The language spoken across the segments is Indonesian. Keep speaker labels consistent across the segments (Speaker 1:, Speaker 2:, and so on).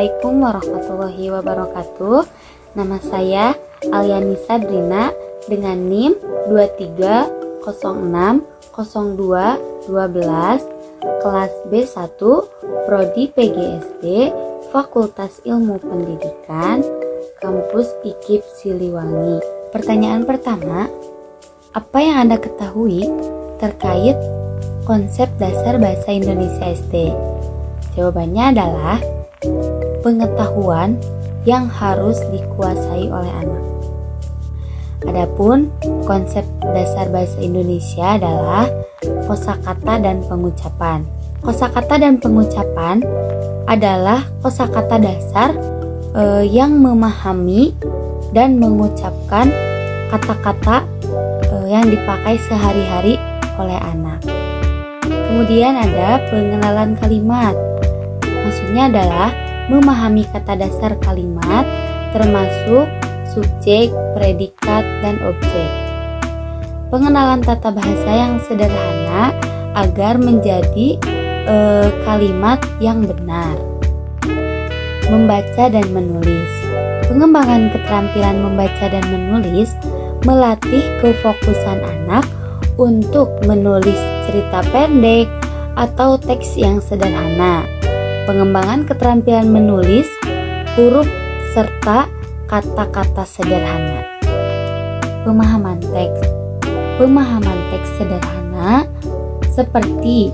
Speaker 1: Assalamualaikum warahmatullahi wabarakatuh. Nama saya Alyani Sabrina dengan NIM 23060212 kelas B1 Prodi PGSD Fakultas Ilmu Pendidikan Kampus IKIP Siliwangi. Pertanyaan pertama, apa yang Anda ketahui terkait konsep dasar bahasa Indonesia SD? Jawabannya adalah pengetahuan yang harus dikuasai oleh anak. Adapun konsep dasar bahasa Indonesia adalah kosakata dan pengucapan. Kosakata dan pengucapan adalah kosakata dasar yang memahami dan mengucapkan kata-kata yang dipakai sehari-hari oleh anak. Kemudian ada pengenalan kalimat. Maksudnya adalah memahami kata dasar kalimat termasuk subjek, predikat, dan objek. Pengenalan tata bahasa yang sederhana agar menjadi kalimat yang benar. Membaca dan menulis. Pengembangan keterampilan membaca dan menulis melatih kefokusan anak untuk menulis cerita pendek atau teks yang sederhana. Pengembangan keterampilan menulis huruf serta kata-kata sederhana. Pemahaman teks. Pemahaman teks sederhana seperti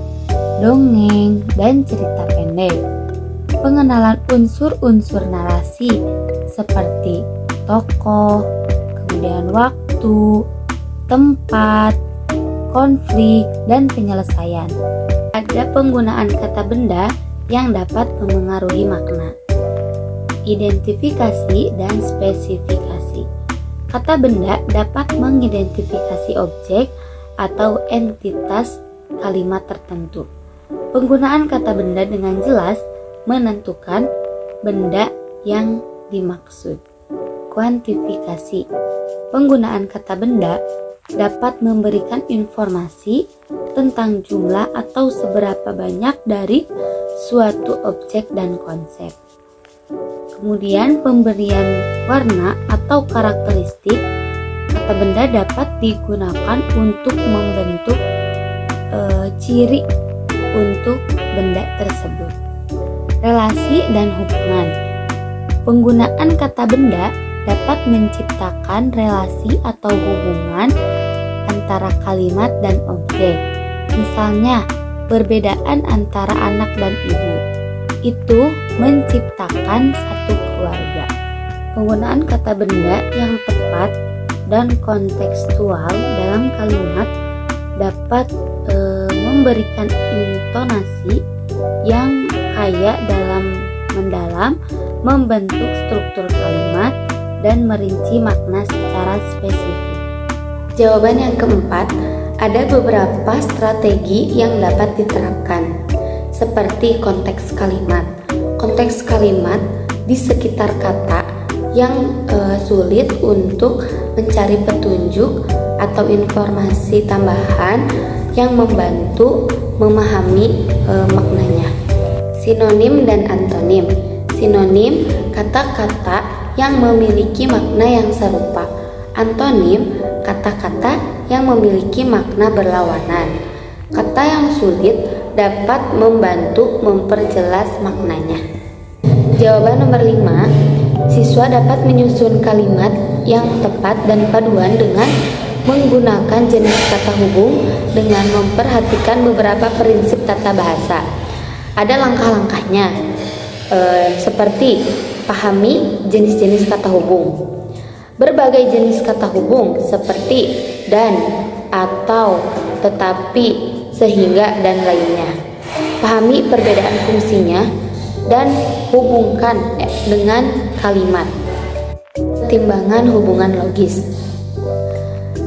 Speaker 1: dongeng dan cerita pendek. Pengenalan unsur-unsur narasi seperti tokoh, kemudian waktu, tempat, konflik, dan penyelesaian. Ada penggunaan kata benda yang dapat memengaruhi makna. Identifikasi dan spesifikasi. Kata benda dapat mengidentifikasi objek atau entitas kalimat tertentu. Penggunaan kata benda dengan jelas menentukan benda yang dimaksud. Kuantifikasi. Penggunaan kata benda dapat memberikan informasi tentang jumlah atau seberapa banyak dari suatu objek dan konsep. Kemudian pemberian warna atau karakteristik. Kata benda dapat digunakan untuk membentuk ciri untuk benda tersebut. Relasi dan hubungan. Penggunaan kata benda dapat menciptakan relasi atau hubungan antara kalimat dan objek. Misalnya, perbedaan antara anak dan ibu itu menciptakan satu keluarga. Penggunaan kata benda yang tepat dan kontekstual dalam kalimat dapat memberikan intonasi yang kaya dalam mendalam, membentuk struktur kalimat, dan merinci makna secara spesifik. Jawaban yang keempat, ada beberapa strategi yang dapat diterapkan, seperti konteks kalimat. Konteks kalimat di sekitar kata yang sulit untuk mencari petunjuk atau informasi tambahan yang membantu memahami maknanya. Sinonim dan antonim. Sinonim kata-kata yang memiliki makna yang serupa. Antonim kata-kata yang memiliki makna berlawanan. Kata yang sulit dapat membantu memperjelas maknanya. Jawaban nomor 5, siswa dapat menyusun kalimat yang tepat dan paduan dengan menggunakan jenis kata hubung dengan memperhatikan beberapa prinsip tata bahasa. Ada langkah-langkahnya, seperti pahami jenis-jenis kata hubung. Berbagai jenis kata hubung seperti dan, atau, tetapi, sehingga, dan lainnya. Pahami perbedaan fungsinya dan hubungkan dengan kalimat. Pertimbangan hubungan logis.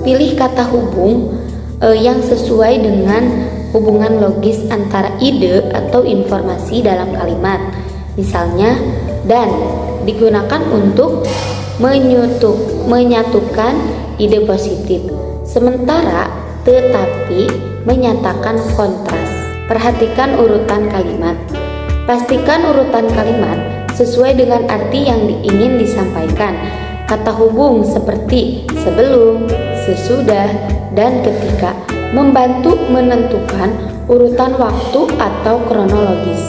Speaker 1: Pilih kata hubung yang sesuai dengan hubungan logis antara ide atau informasi dalam kalimat. Misalnya, dan digunakan untuk menyatukan ide positif, sementara tetapi menyatakan kontras. Perhatikan urutan kalimat. Pastikan urutan kalimat sesuai dengan arti yang ingin disampaikan. Kata hubung seperti sebelum, sesudah, dan ketika membantu menentukan urutan waktu atau kronologis.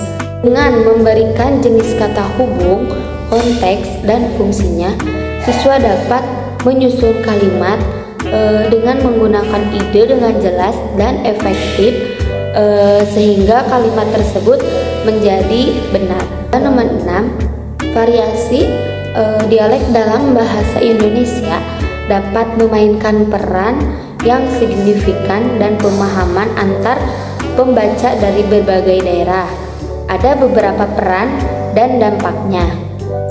Speaker 1: Dengan memberikan jenis kata hubung, konteks, dan fungsinya, siswa dapat menyusun kalimat dengan menggunakan ide dengan jelas dan efektif sehingga kalimat tersebut menjadi benar. Dan nomor 6, variasi dialek dalam bahasa Indonesia dapat memainkan peran yang signifikan dan pemahaman antar pembaca dari berbagai daerah. Ada beberapa peran dan dampaknya,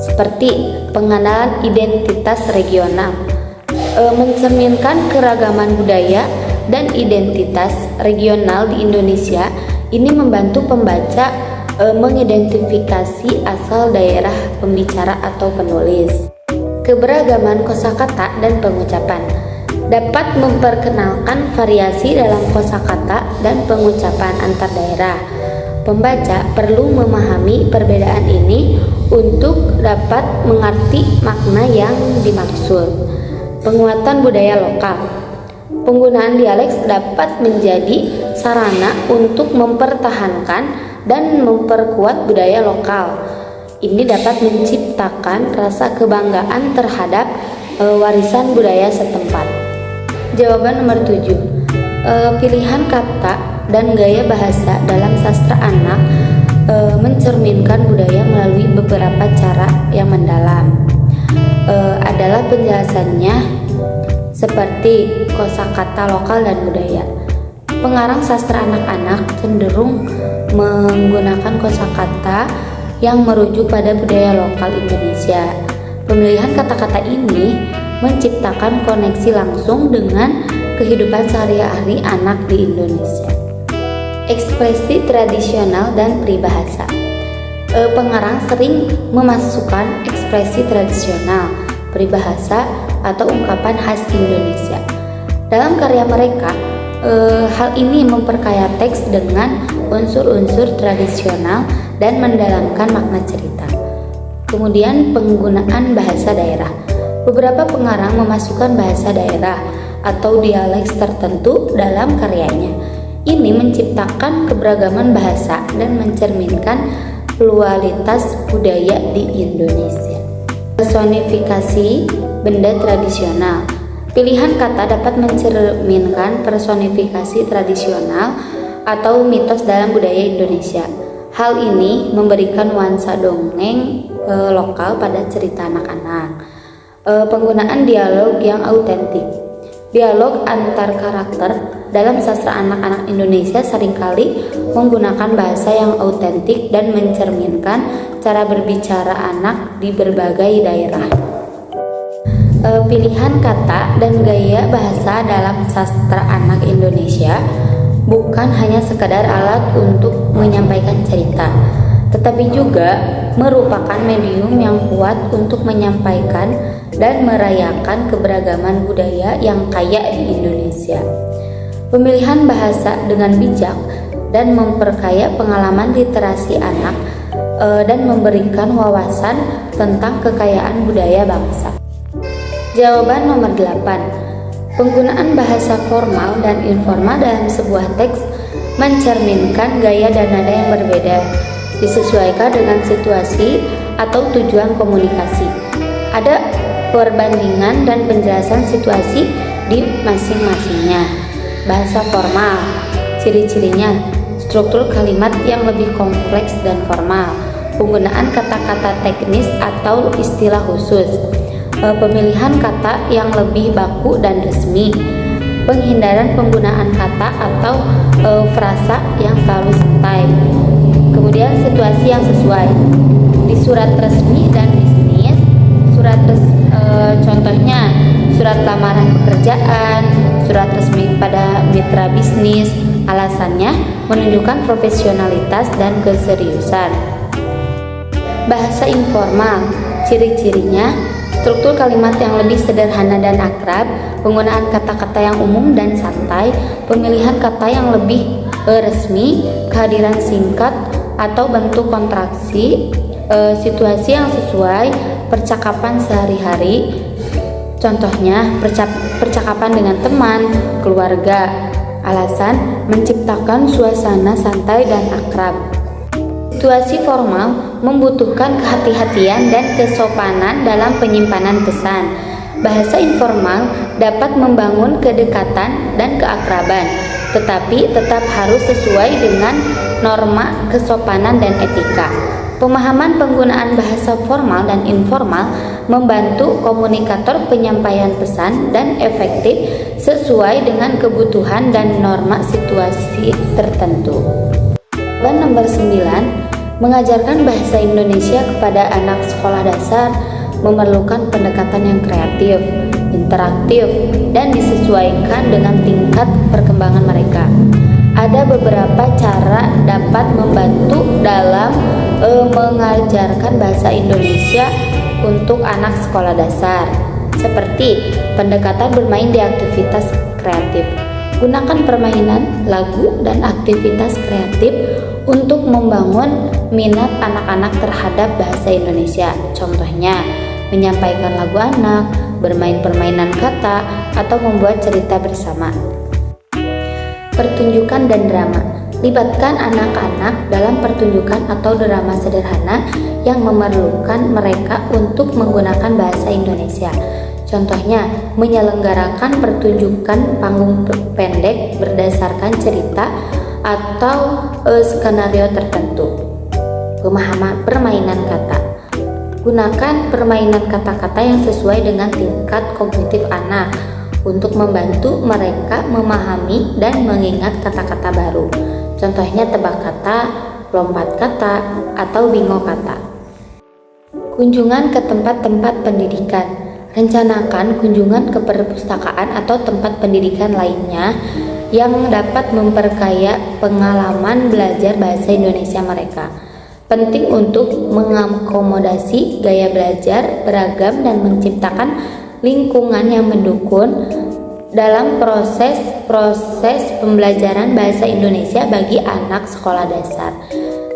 Speaker 1: seperti pengenalan identitas regional, mencerminkan keragaman budaya dan identitas regional di Indonesia. Ini membantu pembaca mengidentifikasi asal daerah pembicara atau penulis. Keberagaman kosakata dan pengucapan dapat memperkenalkan variasi dalam kosakata dan pengucapan antar daerah. Pembaca perlu memahami perbedaan ini untuk dapat mengerti makna yang dimaksud. Penguatan budaya lokal. Penggunaan dialek dapat menjadi sarana untuk mempertahankan dan memperkuat budaya lokal. Ini dapat menciptakan rasa kebanggaan terhadap warisan budaya setempat. Jawaban nomor 7. Pilihan kata dan gaya bahasa dalam sastra anak mencerminkan budaya melalui beberapa cara yang mendalam. Adalah penjelasannya seperti kosakata lokal dan budaya. Pengarang sastra anak-anak cenderung menggunakan kosakata yang merujuk pada budaya lokal Indonesia. Pemilihan kata-kata ini menciptakan koneksi langsung dengan kehidupan sehari-hari anak di Indonesia. Ekspresi tradisional dan peribahasa. Pengarang sering memasukkan ekspresi tradisional, peribahasa, atau ungkapan khas Indonesia dalam karya mereka. Hal ini memperkaya teks dengan unsur-unsur tradisional dan mendalamkan makna cerita. Kemudian penggunaan bahasa daerah. Beberapa pengarang memasukkan bahasa daerah atau dialek tertentu dalam karyanya. Ini menciptakan keberagaman bahasa dan mencerminkan pluralitas budaya di Indonesia. Personifikasi benda tradisional. Pilihan kata dapat mencerminkan personifikasi tradisional atau mitos dalam budaya Indonesia. Hal ini memberikan nuansa dongeng lokal pada cerita anak-anak. Penggunaan dialog yang autentik. Dialog antar karakter dalam sastra anak-anak Indonesia seringkali menggunakan bahasa yang autentik dan mencerminkan cara berbicara anak di berbagai daerah. Pilihan kata dan gaya bahasa dalam sastra anak Indonesia bukan hanya sekadar alat untuk menyampaikan cerita, tetapi juga merupakan medium yang kuat untuk menyampaikan dan merayakan keberagaman budaya yang kaya di Indonesia. Pemilihan bahasa dengan bijak dan memperkaya pengalaman literasi anak dan memberikan wawasan tentang kekayaan budaya bangsa. Jawaban nomor 8. Penggunaan bahasa formal dan informal dalam sebuah teks mencerminkan gaya dan nada yang berbeda, disesuaikan dengan situasi atau tujuan komunikasi. Ada perbandingan dan penjelasan situasi di masing-masingnya. Bahasa formal, ciri-cirinya, struktur kalimat yang lebih kompleks dan formal, penggunaan kata-kata teknis atau istilah khusus, pemilihan kata yang lebih baku dan resmi, penghindaran penggunaan kata atau frasa yang selalu santai, kemudian situasi yang sesuai. Di surat resmi dan bisnis, contohnya surat lamaran pekerjaan, surat resmi pada mitra bisnis, alasannya menunjukkan profesionalitas dan keseriusan. Bahasa informal, ciri-cirinya struktur kalimat yang lebih sederhana dan akrab, penggunaan kata-kata yang umum dan santai, pemilihan kata yang lebih resmi, kehadiran singkat atau bentuk kontraksi, situasi yang sesuai percakapan sehari-hari. Contohnya, percakapan dengan teman, keluarga. Alasan menciptakan suasana santai dan akrab. Situasi formal membutuhkan kehati-hatian dan kesopanan dalam penyimpanan pesan. Bahasa informal dapat membangun kedekatan dan keakraban, tetapi tetap harus sesuai dengan norma kesopanan dan etika. Pemahaman penggunaan bahasa formal dan informal membantu komunikator penyampaian pesan dan efektif sesuai dengan kebutuhan dan norma situasi tertentu. Dan nomor 9, mengajarkan bahasa Indonesia kepada anak sekolah dasar memerlukan pendekatan yang kreatif, interaktif, dan disesuaikan dengan tingkat perkembangan mereka. Ada beberapa cara dapat membantu dalam mengajarkan bahasa Indonesia untuk anak sekolah dasar, seperti pendekatan bermain di aktivitas kreatif. Gunakan permainan, lagu, dan aktivitas kreatif untuk membangun minat anak-anak terhadap bahasa Indonesia. Contohnya, menyampaikan lagu anak, bermain permainan kata, atau membuat cerita bersama. Pertunjukan dan drama. Libatkan anak-anak dalam pertunjukan atau drama sederhana yang memerlukan mereka untuk menggunakan bahasa Indonesia. Contohnya, menyelenggarakan pertunjukan panggung pendek berdasarkan cerita atau skenario tertentu. Pemahaman permainan kata. Gunakan permainan kata-kata yang sesuai dengan tingkat kognitif anak untuk membantu mereka memahami dan mengingat kata-kata baru. Contohnya tebak kata, lompat kata, atau bingo kata. Kunjungan ke tempat-tempat pendidikan. Rencanakan kunjungan ke perpustakaan atau tempat pendidikan lainnya yang dapat memperkaya pengalaman belajar bahasa Indonesia mereka. Penting untuk mengakomodasi gaya belajar beragam dan menciptakan lingkungan yang mendukung dalam proses pembelajaran bahasa Indonesia bagi anak sekolah dasar.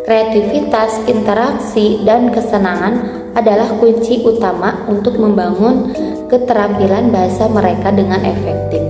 Speaker 1: Kreativitas, interaksi, dan kesenangan adalah kunci utama untuk membangun keterampilan bahasa mereka dengan efektif.